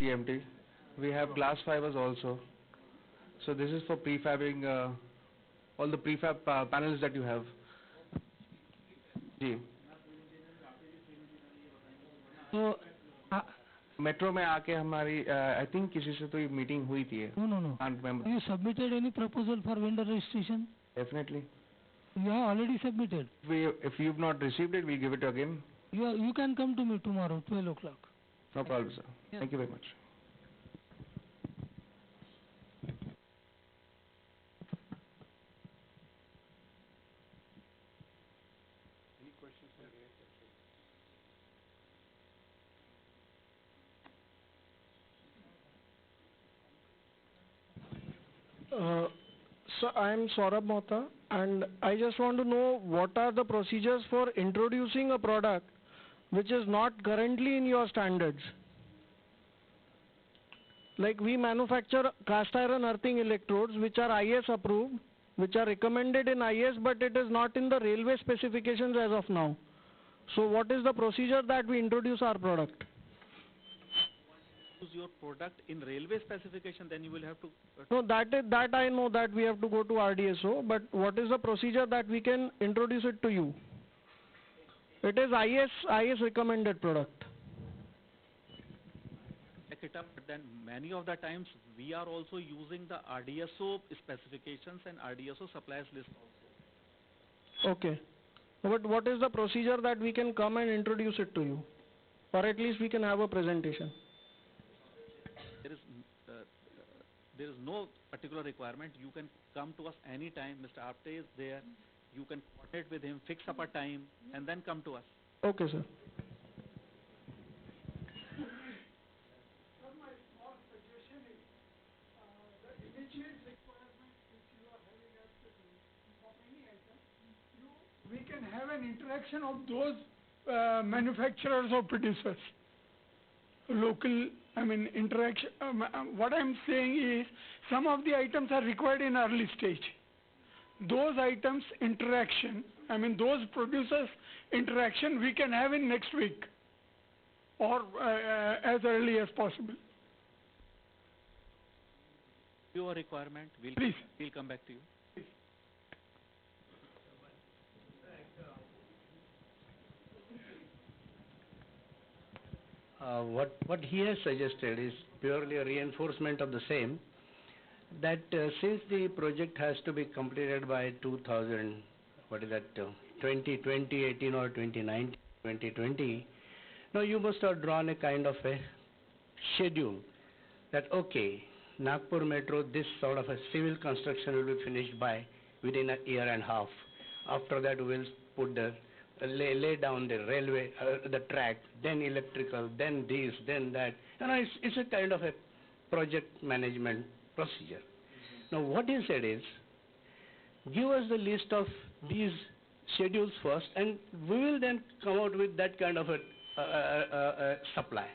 TMT. We have glass fibers also. So this is for prefabbing all the prefab panels that you have. जी. So, metro में आके हमारी I think किसी से तो ये मीटिंग हुई थी. no. Can't remember. Have you submitted any proposal for vendor registration? Definitely. You have already submitted. If you've not received it, we'll give it again. You can come to me tomorrow, 12 o'clock. No problem, sir. Yes. Thank you very much. So I am Saurabh Mohta, and I just want to know what are the procedures for introducing a product which is not currently in your standards. Like we manufacture cast iron earthing electrodes which are IS approved, which are recommended in IS, but it is not in the railway specifications as of now. So what is the procedure that we introduce our product? Use your product in railway specification, then you will have to. No, that I know that we have to go to RDSO, but what is the procedure that we can introduce it to you? It is IS recommended product. Check it up, but then many of the times we are also using the RDSO specifications and RDSO suppliers list also. Okay. But what is the procedure that we can come and introduce it to you? Or at least we can have a presentation. There is no particular requirement. You can come to us anytime. Mr. Apte is there. You can coordinate with him, fix up a time, and then come to us. Okay, sir. We can have an interaction of those manufacturers or producers. Local, interaction. What I'm saying is, some of the items are required in early stage. Those items interaction, those producers interaction, we can have in next week or as early as possible. Your requirement, we'll come back to you. What he has suggested is purely a reinforcement of the same, that since the project has to be completed by 2018 or 2019, 2020, now you must have drawn a kind of a schedule that, okay, Nagpur Metro, this sort of a civil construction will be finished by within a year and a half. After that, we'll put the lay down the railway, the track, then electrical, then this, then that. It's a kind of a project management procedure. Now, what he said is, give us the list of these schedules first, and we will then come out with that kind of a supply.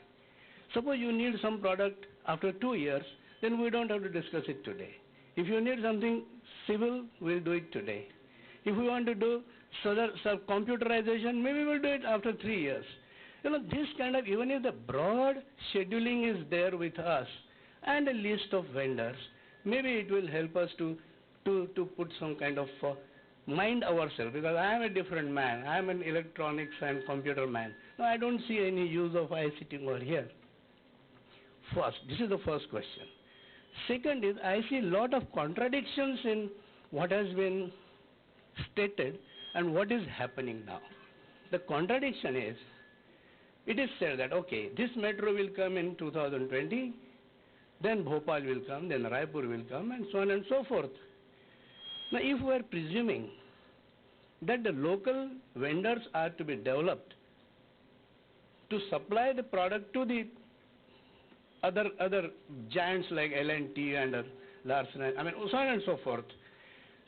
Suppose you need some product after 2 years, then we don't have to discuss it today. If you need something civil, we'll do it today. If we want to do computerization, maybe we'll do it after 3 years. This kind of, even if the broad scheduling is there with us and a list of vendors, maybe it will help us to put some kind of mind ourselves, because I am a different man. I am an electronics and computer man. Now, I don't see any use of I sitting over here. First, this is the first question. Second is, I see a lot of contradictions in what has been stated and what is happening now. The contradiction is, it is said that, okay, this metro will come in 2020, then Bhopal will come, then Raipur will come, and so on and so forth. Now, if we are presuming that the local vendors are to be developed to supply the product to the other giants like L&T and Larsen, so on and so forth.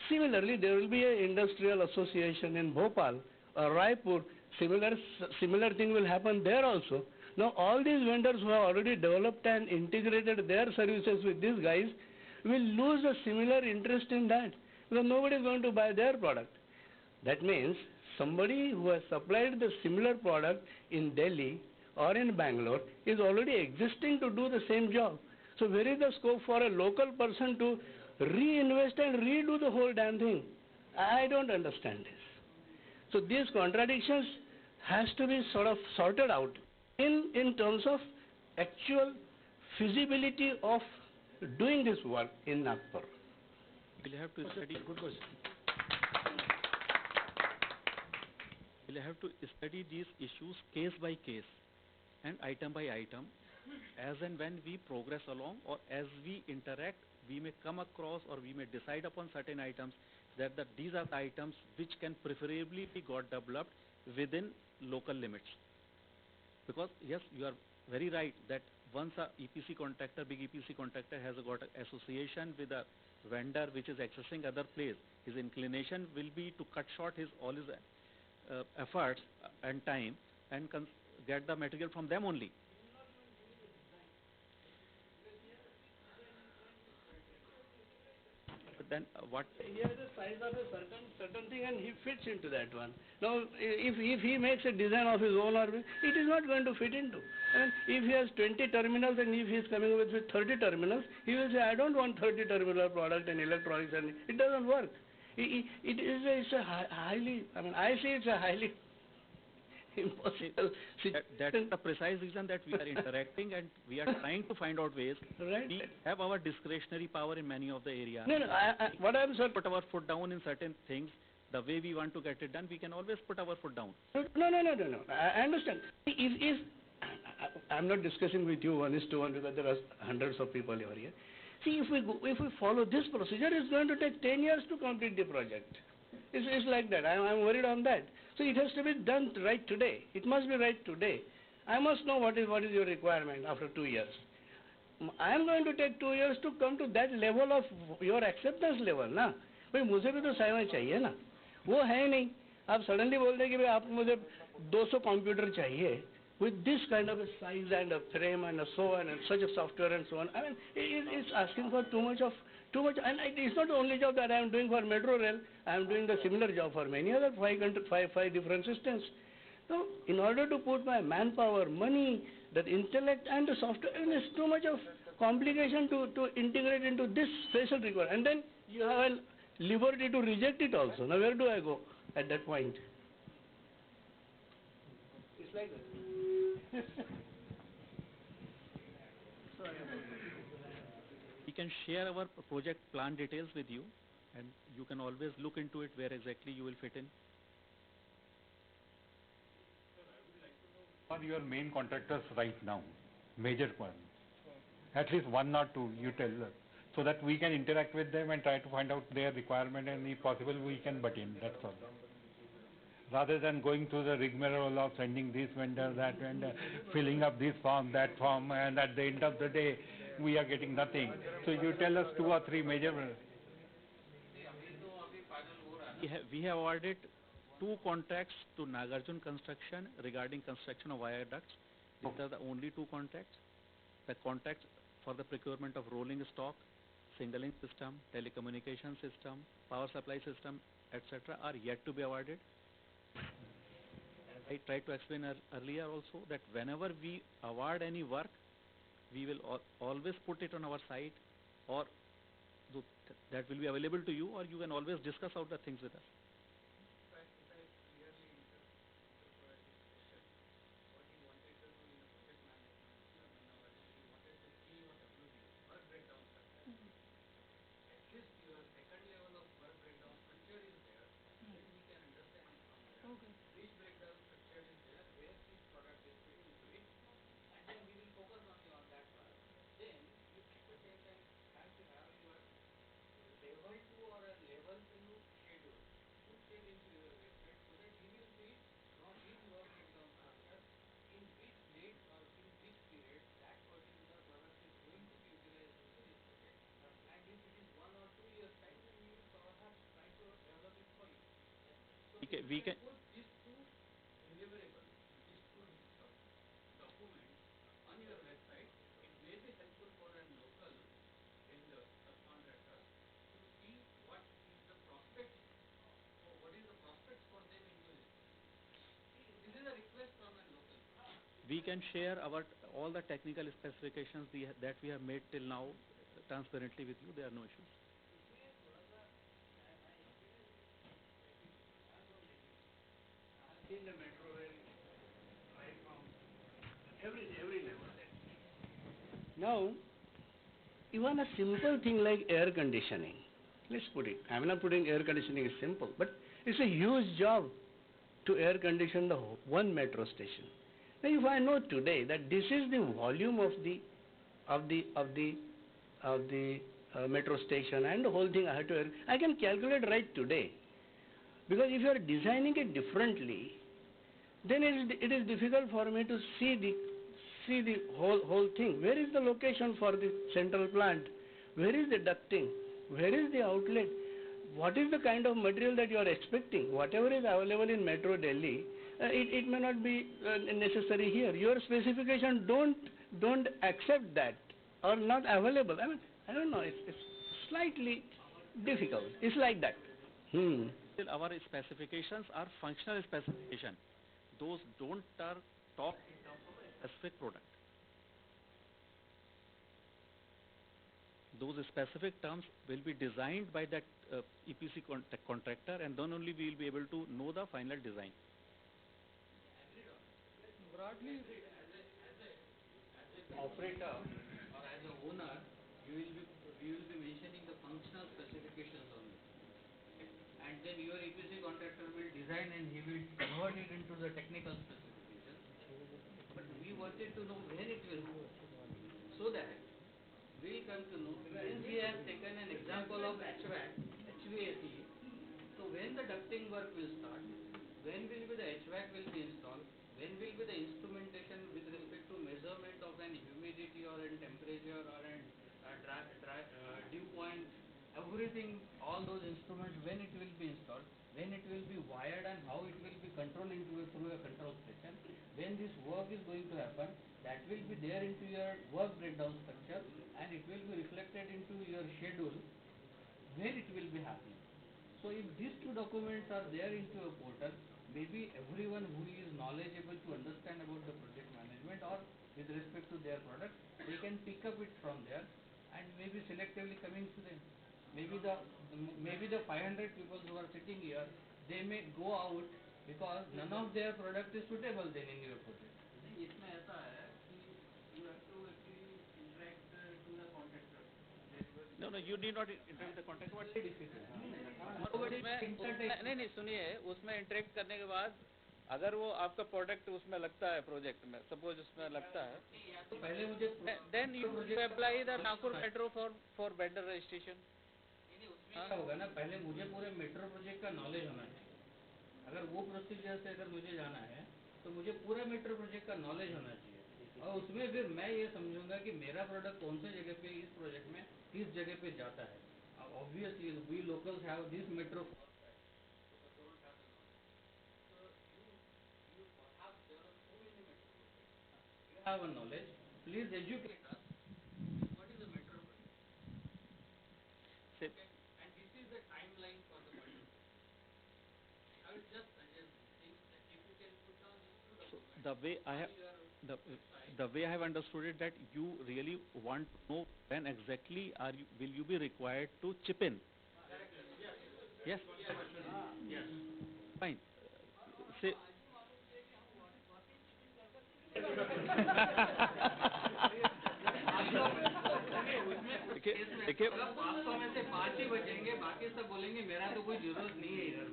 Similarly, there will be an industrial association in Bhopal or Raipur. Similar thing will happen there also. Now, all these vendors who have already developed and integrated their services with these guys will lose a similar interest in that, because nobody is going to buy their product. That means somebody who has supplied the similar product in Delhi or in Bangalore is already existing to do the same job. So where is the scope for a local person to reinvest and redo the whole damn thing? I don't understand this. So these contradictions has to be sort of sorted out in terms of actual feasibility of doing this work in Nagpur. We'll have to study. Good question. We'll have to study these issues case by case and item by item. As and when we progress along or as we interact, we may come across or we may decide upon certain items that these are the items which can preferably be got developed within local limits. Because yes, you are very right that once a EPC contractor, big EPC contractor has got an association with a vendor which is accessing other place, his inclination will be to cut short all his efforts and time and get the material from them only. But then what? He has the size of a certain thing and he fits into that one. Now, if he makes a design of his own orbit, it is not going to fit into. And if he has 20 terminals and if he is coming with 30 terminals, he will say, I don't want 30 terminal product and electronics, and it doesn't work. It's a highly, I mean, I say it's a highly impossible situation. That's the precise reason that we are interacting and we are trying to find out ways. Right. We have our discretionary power in many of the areas. No, what I'm saying, Put our foot down in certain things. The way we want to get it done, we can always put our foot down. No. I understand. If I'm not discussing with you 1:1 because there are hundreds of people over here. See, if we follow this procedure, it's going to take 10 years to complete the project. It's like that. I'm worried on that. So it has to be done right today. It must be right today. I must know what is your requirement after 2 years. I am going to take 2 years to come to that level of your acceptance level, ना? भाई मुझे भी तो समय चाहिए ना? वो है नहीं. आप suddenly बोल रहे कि भाई आप मुझे 200 कंप्यूटर चाहिए with this kind of a size and a frame and a so on and such a software and so on. I mean, it's asking for too much, and it's not the only job that I am doing for Metro Rail. I am doing the similar job for many other five different systems. So, in order to put my manpower, money, the intellect and the software, and it's too much of complication to integrate into this special requirement. And then you have a liberty to reject it also. Now, where do I go at that point? It's like that. We can share our project plan details with you and you can always look into it where exactly you will fit in. Are your main contractors right now, major ones? At least one or two, you tell us, so that we can interact with them and try to find out their requirement, and if possible we can butt in, that's all. Rather than going through the rigmarole of sending this vendor, that vendor, filling up this form, that form, and at the end of the day, we are getting nothing. So you tell us 2 or 3 major. We have awarded 2 contracts to Nagarjuna Construction regarding construction of viaducts. These are the only 2 contracts. The contracts for the procurement of rolling stock, signaling system, telecommunication system, power supply system, etc. are yet to be awarded. I tried to explain earlier also that whenever we award any work, we will always put it on our site, or that will be available to you, or you can always discuss out the things with us. We can we can share all the technical specifications that we have made till now transparently with you. There are no issues. In the metro rail, right from every level. Now, even a simple thing like air conditioning, let's put it, I'm not putting air conditioning is simple, but it's a huge job to air condition the one metro station. Now, if I know today that this is the volume of the metro station and the whole thing I have to, I can calculate right today. Because if you are designing it differently, then it is difficult for me to see the whole thing. Where is the location for the central plant? Where is the ducting? Where is the outlet? What is the kind of material that you are expecting? Whatever is available in Metro Delhi, it may not be necessary here. Your specification don't accept that or not available. I mean, I don't know. It's slightly difficult. It's like that. Still, our specifications are functional specification. Those don't talk in terms of a specific product. Those specific terms will be designed by that EPC contractor, and then only we will be able to know the final design. Broadly, as an operator or as an owner, we will be mentioning the functional specifications only. And then your EPC contractor will design and he will convert it into the technical specifications. But we wanted to know when it will go, so that we will come to know. Since he has taken an example of HVAC, HVAC, so when the ducting work will start, when will be the HVAC will be installed, when will be the instrumentation with respect to measurement of an humidity or an temperature or an dew point, everything, all those instruments, when it will be installed, when it will be wired and how it will be controlled through a control station, when this work is going to happen, that will be there into your work breakdown structure and it will be reflected into your schedule when it will be happening. So if these two documents are there into a portal, maybe everyone who is knowledgeable to understand about the project management or with respect to their product, they can pick up it from there and maybe selectively coming to them. Maybe the 500 people who are sitting here, they may go out because none of their product is suitable then in your project. इसमें ऐसा है कि you have to actually interact to the contractor. No, you need not interact with the contractor. Very difficult. नहीं सुनिए, उसमें interact करने के बाद अगर वो आपका प्रोडक्ट उसमें लगता है प्रोजेक्ट में, सपोज उसमें लगता है, तो पहले मुझे then you apply the Nagpur metro for vendor registration. क्या होगा ना, पहले मुझे पूरे मेट्रो प्रोजेक्ट का नॉलेज होना चाहिए. अगर वो प्रोसीजर से अगर मुझे जाना है तो मुझे पूरा मेट्रो प्रोजेक्ट का नॉलेज होना चाहिए और उसमें फिर मैं ये समझूंगा कि मेरा प्रोडक्ट कौन से जगह पे इस प्रोजेक्ट में किस जगह पे जाता है. Obviously we locals have this metro have a knowledge. Please educate us. What is a metro project? Okay. And this is the timeline for the metro project. I will just suggest things that if you can put down these two documents. The way I have understood it, that you really want to know when exactly will you be required to chip in. Yes. Yes. Fine. Say. देखिए 500 में से 5 ही बचेंगे, बाकी सब बोलेंगे मेरा तो कोई जरूरत नहीं है इधर.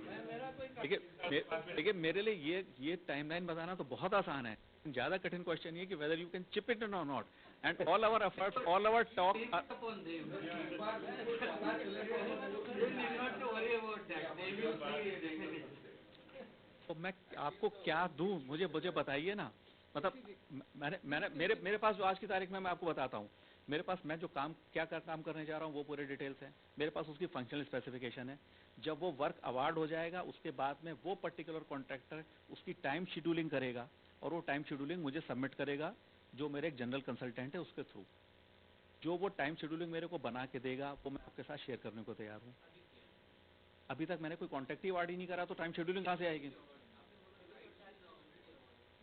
देखिए मेरे लिए ये टाइमलाइन बताना तो बहुत आसान है. ज्यादा कठिन क्वेश्चन ये कि whether you can chip it or not, and all our efforts, all our talk are upon them. You need not to worry about that. They will see. तो मैं आपको क्या दूं, मुझे बताइए ना. मतलब मेरे पास जो आज की तारीख में मैं आपको बताता हूँ, मेरे पास मैं जो काम करने जा रहा हूँ वो पूरे डिटेल्स हैं. मेरे पास उसकी फंक्शनल स्पेसिफिकेशन है. जब वो वर्क अवार्ड हो जाएगा उसके बाद में वो पर्टिकुलर कॉन्ट्रैक्टर उसकी टाइम शेड्यूलिंग करेगा और वो टाइम शेड्यूलिंग मुझे सबमिट करेगा जो मेरे एक जनरल कंसल्टेंट है उसके थ्रू. जो वो टाइम शेड्यूलिंग मेरे को बना के देगा वो मैं आपके साथ शेयर करने को तैयार हूँ. अभी तक मैंने कोई कॉन्ट्रैक्ट ही अवार्ड ही नहीं करा तो टाइम शेड्यूलिंग कहाँ से आएगी.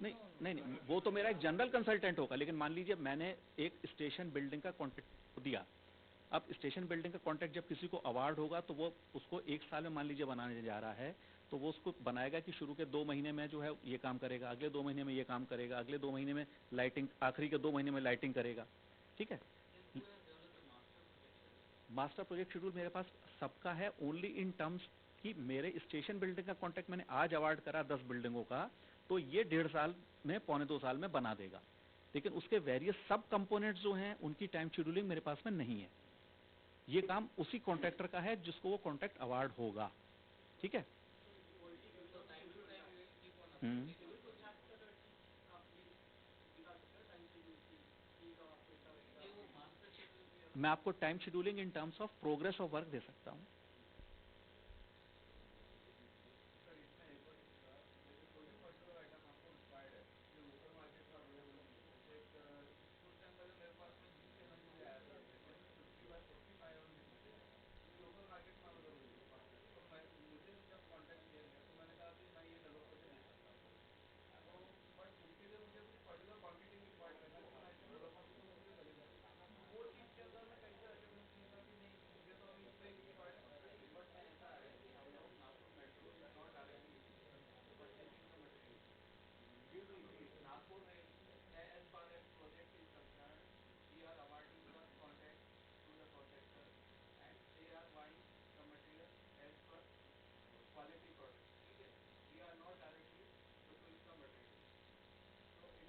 नहीं नहीं नहीं, वो तो मेरा एक जनरल कंसल्टेंट होगा, लेकिन मान लीजिए मैंने एक स्टेशन बिल्डिंग का कॉन्ट्रैक्ट दिया। अब स्टेशन बिल्डिंग का कॉन्ट्रैक्ट जब किसी को अवार्ड होगा तो वो उसको 1 साल में मान लीजिए बनाने जा रहा है, तो वो उसको बनाएगा कि शुरू के 2 महीने में जो है ये काम करेगा, अगले 2 महीने में ये काम करेगा, अगले 2 महीने में लाइटिंग, आखिरी के 2 महीने में लाइटिंग करेगा। ठीक है, मास्टर प्रोजेक्ट शेड्यूल मेरे पास सबका है, ओनली इन टर्म्स कि मेरे स्टेशन बिल्डिंग का कॉन्ट्रैक्ट मैंने आज अवार्ड करा 10 बिल्डिंगों का, तो ये 1.5 साल में, पौने 2 साल में बना देगा। लेकिन उसके वेरियस सब कंपोनेंट्स जो हैं उनकी टाइम शेड्यूलिंग मेरे पास में नहीं है। ये काम उसी कॉन्ट्रैक्टर का है जिसको वो कॉन्ट्रैक्ट अवार्ड होगा। ठीक है। मैं आपको time scheduling in terms of progress of work दे सकता हूँ।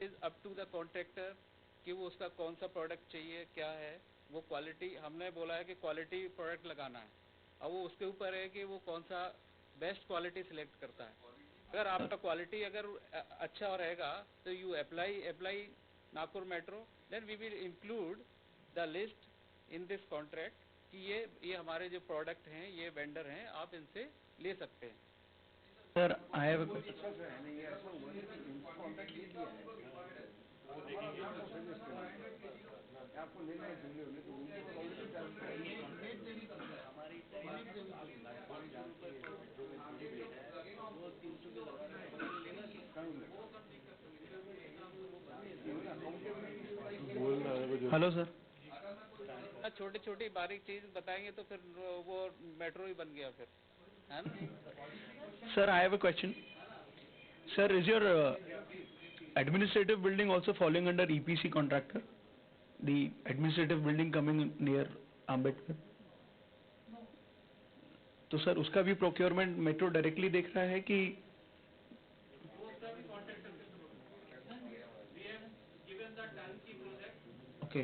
Is up to the contractor कि वो उसका कौन सा प्रोडक्ट चाहिए, क्या है वो क्वालिटी। हमने बोला है कि क्वालिटी प्रोडक्ट लगाना है, अब वो उसके ऊपर है कि वो कौन सा बेस्ट क्वालिटी सिलेक्ट करता है। अगर आपका क्वालिटी अगर अच्छा रहेगा तो you apply Nagpur metro, then we will include the list in this contract कि ये हमारे जो प्रोडक्ट हैं, ये वेंडर हैं, आप इनसे ले सकते हैं। Sir I have hello sir. छोटी छोटी बारीक चीज बताएंगे तो फिर वो मेट्रो ही बन गया फिर, है ना। Sir, I have a question. Sir, is your administrative building also falling under EPC contractor? The administrative building coming near Ambedkar? तो सर उसका भी प्रोक्योरमेंट मेट्रो डायरेक्टली देख रहा है कि okay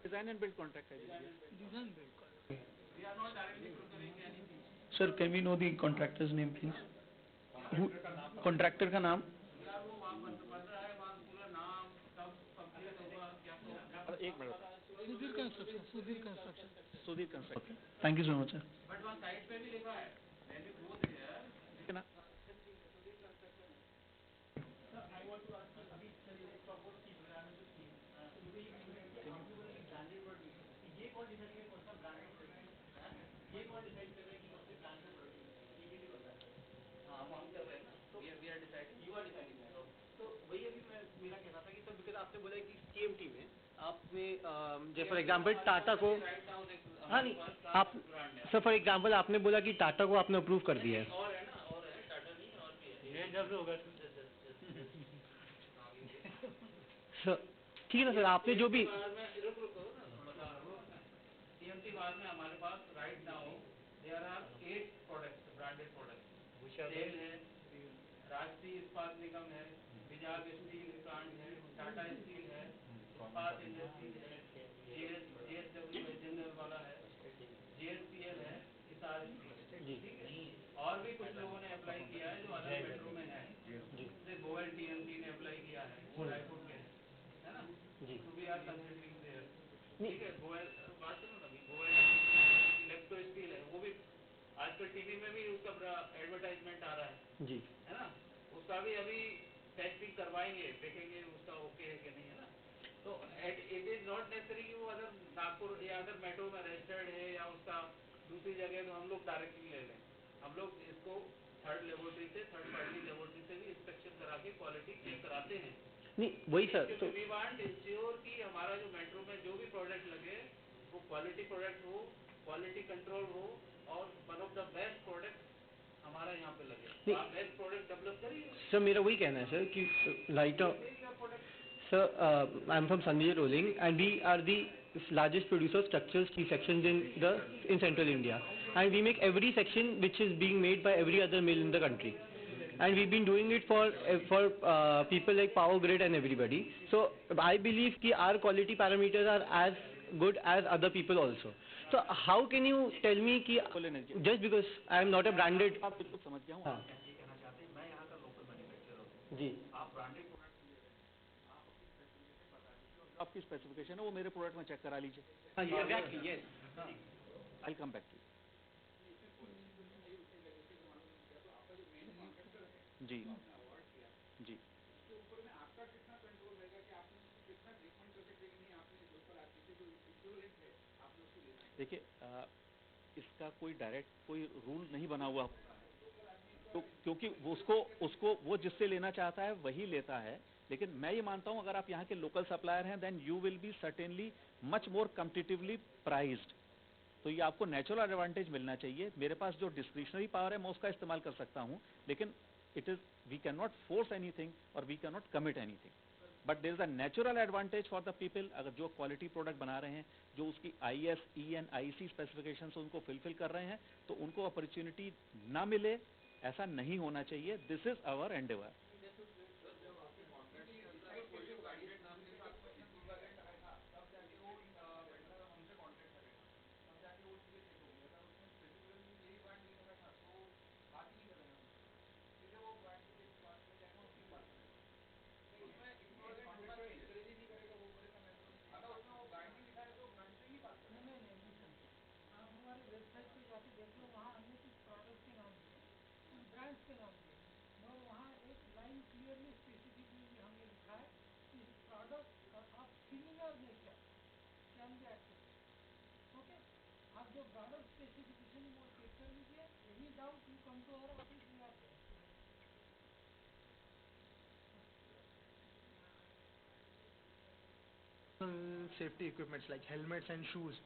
design and build contract है। Sir can we know the contractor's name please? Contractor का नाम? एक minute. Sudhir construction. Thank you so much sir. आपने बोला कि CMT में आपने जैसे फॉर एग्जांपल टाटा को, हाँ नहीं आप सर फॉर एग्जांपल आपने बोला कि टाटा को आपने अप्रूव कर दिया है। सर ठीक है ना सर, आपने जो भी CMT बाद में हमारे पास right now there are 8 products, branded products. SAIL है, राष्ट्रीय इस्पात निगम है, विजाग स्टील प्लांट है, टाटा स्टील है, इस्पात इंडस्ट्रीज है, JSW जनरल वाला है, JSPL है, हिसार स्टील। ठीक है, और भी कुछ लोगों ने अप्लाई किया है जो अलग मेट्रो में है, जैसे गोयल TMT ने अप्लाई किया है, वो रायपुर के है ना। तो वी आर कंसिडरिंग देयर। ठीक है, गोयल बात करो ना, गोयल इलेक्ट्रो स्टील है, वो भी आजकल टीवी में भी उसका एडवर्टाइजमेंट आ रहा है जी, है ना। उसका भी अभी टेस्टिंग करवाएंगे, देखेंगे उसका ओके है कि नहीं, है ना। तो इट इज नॉट नेसेसरी कि वो अगर नागपुर या अगर मेट्रो में रजिस्टर्ड है या उसका दूसरी जगह तो हम लोग डायरेक्टली ले लें। हम लोग इसको थर्ड लेबोरेटरी से, थर्ड पार्टी लेबोरेटरी से भी इंस्पेक्शन करा के क्वालिटी चेक कराते हैं। नहीं वही सर, तो वी वांट इंश्योर कि हमारा जो मेट्रो में जो भी प्रोडक्ट लगे वो क्वालिटी प्रोडक्ट हो, क्वालिटी कंट्रोल हो और one of the best product हमारा यहाँ पे लगे। तो आप बेस्ट प्रोडक्ट डेवलप करिए। सर मेरा वही कहना है सर कि light Sir, I'm from Sanjay Rolling, and we are the largest producer of structural steel sections in central India, and we make every section which is being made by every other mill in the country, and we've been doing it for people like Power Grid and everybody. So I believe कि our quality parameters are as good as other people also. So how can you tell me कि just because I am not a branded? आप बिल्कुल समझ गया हूँ। हाँ जी आपकी specification है वो मेरे प्रोडक्ट में चेक करा लीजिए। हाँ exactly yes. I'll come back to you. जी जी देखिए इसका कोई डायरेक्ट कोई रूल नहीं बना हुआ, तो क्योंकि उसको वो जिससे लेना चाहता है वही लेता है। लेकिन मैं ये मानता हूं अगर आप यहाँ के लोकल सप्लायर हैं then you will be certainly much more competitively priced. तो ये आपको नेचुरल एडवांटेज मिलना चाहिए। मेरे पास जो डिस्क्रिशनरी पावर है मैं उसका इस्तेमाल कर सकता हूं, लेकिन we can not force anything और we can not commit anything, but there is a natural advantage for the people. अगर जो क्वालिटी प्रोडक्ट बना रहे हैं, जो उसकी IS, EN, IC स्पेसिफिकेशन उनको फिलफिल कर रहे हैं, तो उनको अपॉर्चुनिटी ना मिले ऐसा नहीं होना चाहिए। This is our endeavour. Safety equipments like helmets and shoes.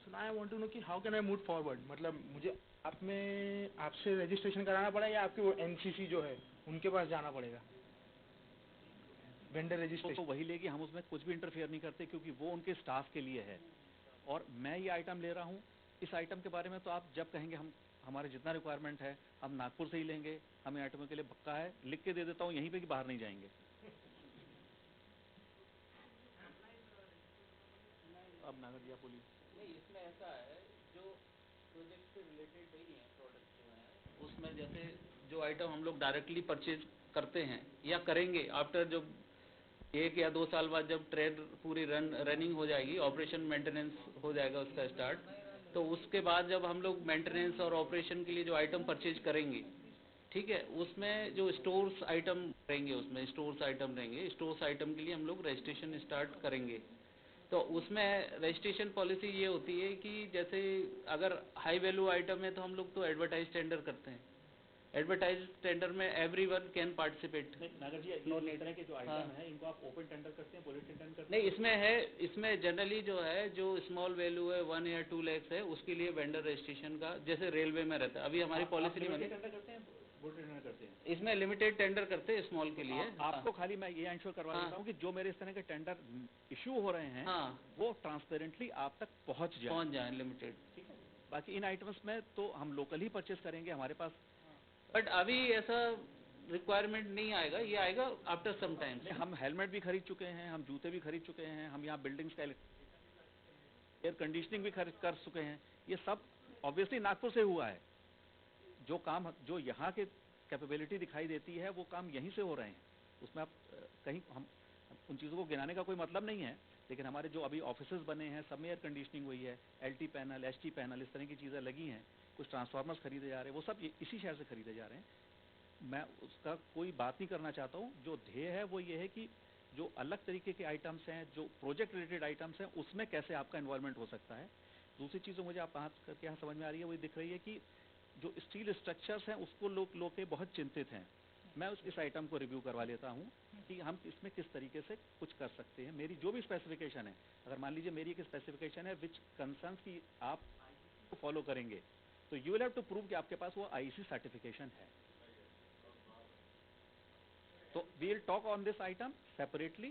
So now I want to know कि how can I move forward? मतलब मुझे आपसे रजिस्ट्रेशन कराना पड़ेगा या आपके वो NCC जो है उनके पास जाना पड़ेगा? वेंडर रजिस्ट्रेशन तो वही लेगी, हम उसमें कुछ भी इंटरफेयर नहीं करते क्योंकि वो उनके स्टाफ के लिए है। और मैं ये आइटम ले रहा हूँ, इस आइटम के बारे में तो आप जब कहेंगे हम हमारे जितना रिक्वायरमेंट है हम नागपुर से ही लेंगे, हमें आइटमों के लिए पक्का है, लिख के दे देता हूँ यहीं पे कि बाहर नहीं जाएंगे। अब नागर जी आप बोलिए। नहीं, इसमें ऐसा है जो प्रोजेक्ट से रिलेटेड नहीं है, प्रोडक्ट जो है उसमें जैसे जो आइटम हम लोग डायरेक्टली परचेज करते हैं या करेंगे आफ्टर जो 1 या 2 साल बाद जब ट्रेड पूरी रनिंग हो जाएगी, ऑपरेशन मेंटेनेंस हो जाएगा उसका स्टार्ट, तो उसके बाद जब हम लोग मेंटेनेंस और ऑपरेशन के लिए जो आइटम परचेज करेंगे, ठीक है, उसमें जो स्टोर्स आइटम रहेंगे, उसमें स्टोर्स आइटम रहेंगे, स्टोर्स आइटम के लिए हम लोग रजिस्ट्रेशन स्टार्ट करेंगे। तो उसमें रजिस्ट्रेशन पॉलिसी ये होती है कि जैसे अगर हाई वैल्यू आइटम है तो हम लोग तो एडवर्टाइज टेंडर करते हैं। एडवर्टाइज टेंडर में एवरीवन कैन पार्टिसिपेट। नागर जी इस तरह के जो आइटम है इनको आप ओपन टेंडर करते हैं, बुलेट टेंडर करते हैं? नहीं, इसमें है, इसमें जनरली जो है जो स्मॉल वैल्यू है 1 या 2 लाख है उसके लिए वेंडर रजिस्ट्रेशन का जैसे रेलवे में रहता है। अभी हमारी पॉलिसी नहीं बनी, टेंडर करते हैं, बुलेट टेंडर करते हैं। इसमें लिमिटेड टेंडर करते हैं स्मॉल के लिए। आपको खाली मैं ये इंश्योर करवा देता हूँ कि जो मेरे इस तरह के टेंडर इशू हो रहे हैं वो ट्रांसपेरेंटली आप तक पहुँच जाए लिमिटेड। ठीक है, बाकी इन आइटम्स में तो हम लोकल ही परचेज करेंगे हमारे पास। बट अभी ऐसा रिक्वायरमेंट नहीं आएगा, ये आएगा आफ्टर सम टाइम। हम हेलमेट भी खरीद चुके हैं, हम जूते भी खरीद चुके हैं, हम यहाँ बिल्डिंग्स का एयर कंडीशनिंग भी खरीद कर चुके हैं। ये सब ऑब्वियसली नागपुर से हुआ है। जो काम जो यहाँ के कैपेबिलिटी दिखाई देती है वो काम यहीं से हो रहे हैं। उसमें आप कहीं हम उन चीज़ों को गिनाने का कोई मतलब नहीं है, लेकिन हमारे जो अभी ऑफिसेज बने हैं सब में एयर कंडीशनिंग हुई है, LT पैनल, ST पैनल, इस तरह की चीज़ें लगी हैं। कुछ ट्रांसफार्मर्स खरीदे जा रहे हैं, वो सब इसी शहर से खरीदे जा रहे हैं। मैं उसका कोई बात नहीं करना चाहता हूँ। जो ध्येय है वो ये है कि जो अलग तरीके के आइटम्स हैं, जो प्रोजेक्ट रिलेटेड आइटम्स हैं, उसमें कैसे आपका इन्वॉल्वमेंट हो सकता है। दूसरी चीज़ जो मुझे आप बात करके यहाँ समझ में आ रही है वो दिख रही है कि जो स्टील स्ट्रक्चर्स हैं उसको लोग के बहुत चिंतित हैं। मैं इस आइटम को रिव्यू करवा लेता हूँ कि हम इसमें किस तरीके से कुछ कर सकते हैं। मेरी जो भी स्पेसिफिकेशन है, अगर मान लीजिए मेरी एक स्पेसिफिकेशन है विच कंसर्न्स कि आप फॉलो करेंगे, तो you will have to prove कि आपके पास वो आईसी सर्टिफिकेशन है। तो we will talk on this item separately,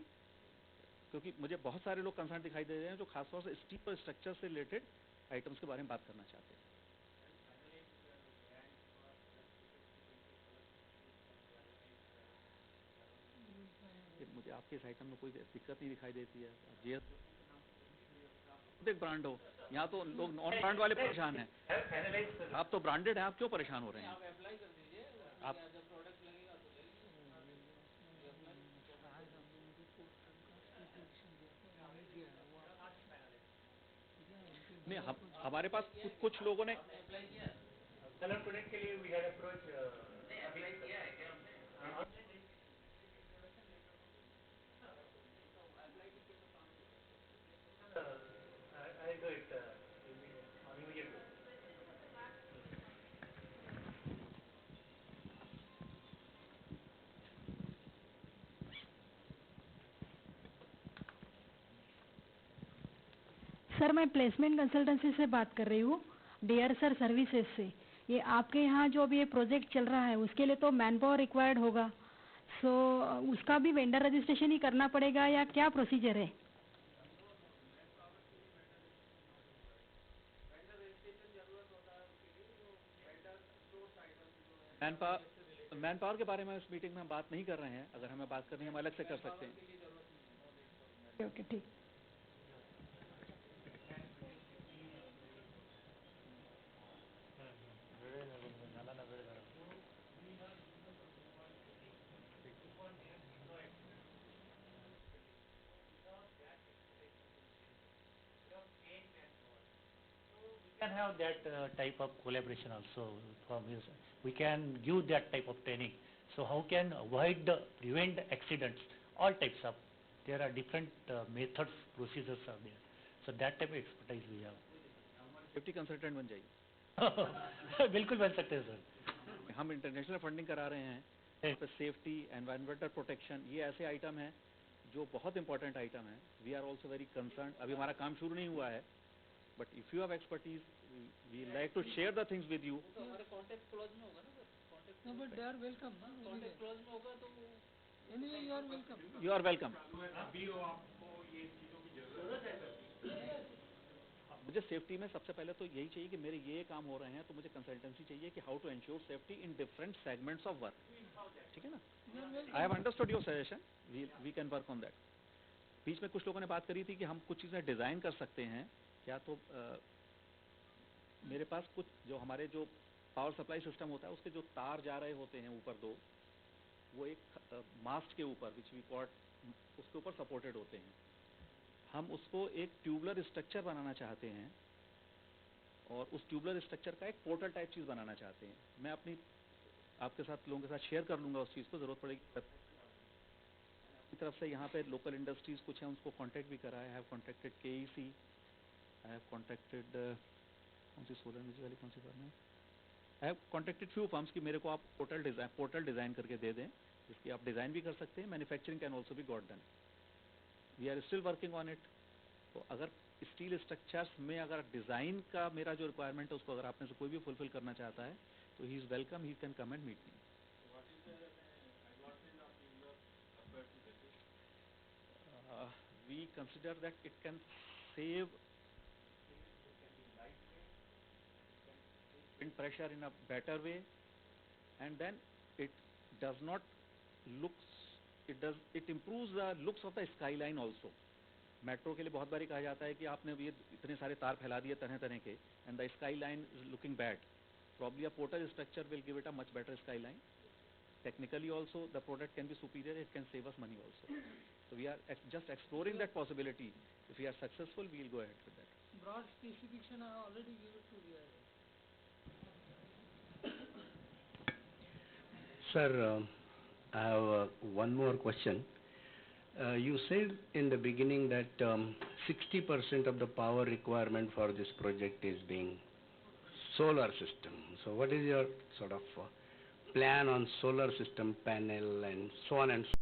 क्योंकि मुझे बहुत सारे लोग कंसर्न दिखाई दे रहे हैं जो खासतौर से स्टील और स्ट्रक्चर से रिलेटेड आइटम्स के बारे में बात करना चाहते हैं। मुझे आपके इस आइटम में कोई दिक्कत नहीं दिखाई देती है। जीएस एक ब्रांड हो, यहाँ तो लोग नॉन ब्रांड वाले परेशान हैं। आप तो ब्रांडेड हैं, आप क्यों परेशान हो रहे हैं? आप नहीं, हमारे पास कुछ लोगों ने कलर प्रोडक्ट के लिए we had approach I'll do it on immediate basis. Sir मैं प्लेसमेंट कंसल्टेंसी से बात कर रही हूँ, डियर सर सर्विसेज से। ये आपके यहाँ जो अभी ये प्रोजेक्ट चल रहा है उसके लिए तो मैन पावर रिक्वायर्ड होगा, सो उसका भी वेंडर रजिस्ट्रेशन ही करना पड़ेगा या क्या प्रोसीजर है? मैन पावर के बारे में इस मीटिंग में हम बात नहीं कर रहे हैं। अगर हमें बात करनी है हम अलग से कर सकते हैं। ओके ठीक। We can have that type of collaboration also from his. We can give that type of training. So how can avoid prevent accidents? All types of. There are different methods, procedures are there. So that type of expertise we have. Safety consultant बन जाइए। बिल्कुल बन सकते हैं sir. हम international funding करा रहे हैं, तो सेफ्टी, एनवायरमेंटल प्रोटेक्शन, ये ऐसे आइटम हैं जो बहुत इंपॉर्टेंट आइटम है। We are also very concern. अभी हमारा काम शुरू नहीं हुआ है, but if you have expertise we like to share the things with you. तो हमारे कॉन्टेक्ट क्लॉज में होगा ना sir? Contact No, but they are welcome. Contact clause में होगा तो Anyway, you are welcome. You are welcome. मुझे safety में सबसे पहले तो यही चाहिए कि मेरे ये काम हो रहे हैं, तो मुझे कंसल्टेंसी चाहिए कि how to ensure safety in different segments of work. ठीक है ना? I have understood your suggestion, we can work on that. बीच में कुछ लोगों ने बात करी थी कि हम कुछ चीज़ें डिज़ाइन कर सकते हैं क्या, तो मेरे पास कुछ जो हमारे जो पावर सप्लाई सिस्टम होता है उसके जो तार जा रहे होते हैं ऊपर दो, वो एक मास्ट के ऊपर विच वी कॉट उसके ऊपर सपोर्टेड होते हैं। हम उसको एक ट्यूबलर स्ट्रक्चर बनाना चाहते हैं और उस ट्यूबलर स्ट्रक्चर का एक पोर्टल टाइप चीज़ बनाना चाहते हैं। मैं अपनी आपके साथ लोगों के साथ शेयर कर लूँगा उस चीज़ को, ज़रूरत पड़ेगी की तरफ से। यहाँ पे लोकल इंडस्ट्रीज़ कुछ हैं, उसको कांटेक्ट भी करा है। I have contacted KEC, I have contacted कौन सी सोलर एनर्जी वाली कौन सी फर्म है, I have contacted few firms कि मेरे को आप पोर्टल डिज़ाइन करके दे दें, जिसकी आप डिज़ाइन भी कर सकते हैं। Manufacturing can also be got done. We are still working on it. तो अगर स्टील स्ट्रक्चर्स में अगर डिज़ाइन का मेरा जो रिक्वायरमेंट है उसको अगर आपने से कोई भी फुलफिल करना चाहता है तो he is welcome, he can come and meet me. We consider that it can save wind pressure in a better way, and then it does not it improves the looks of the skyline also. Metro के लिए बहुत बारी कहा जाता है कि आपने ये इतने सारे तार फैला दिए तरह तरह के, and the skyline is looking bad. Probably a portal structure will give it a much better skyline. Technically also the product can be superior, it can save us money also. So we are just exploring that possibility. If we are successful, we will go ahead with that. Broad specification I already give it to DIA. Sir, I have one more question. You said in the beginning that 60% of the power requirement for this project is being solar system. So what is your sort of plan on solar system panel and so on and so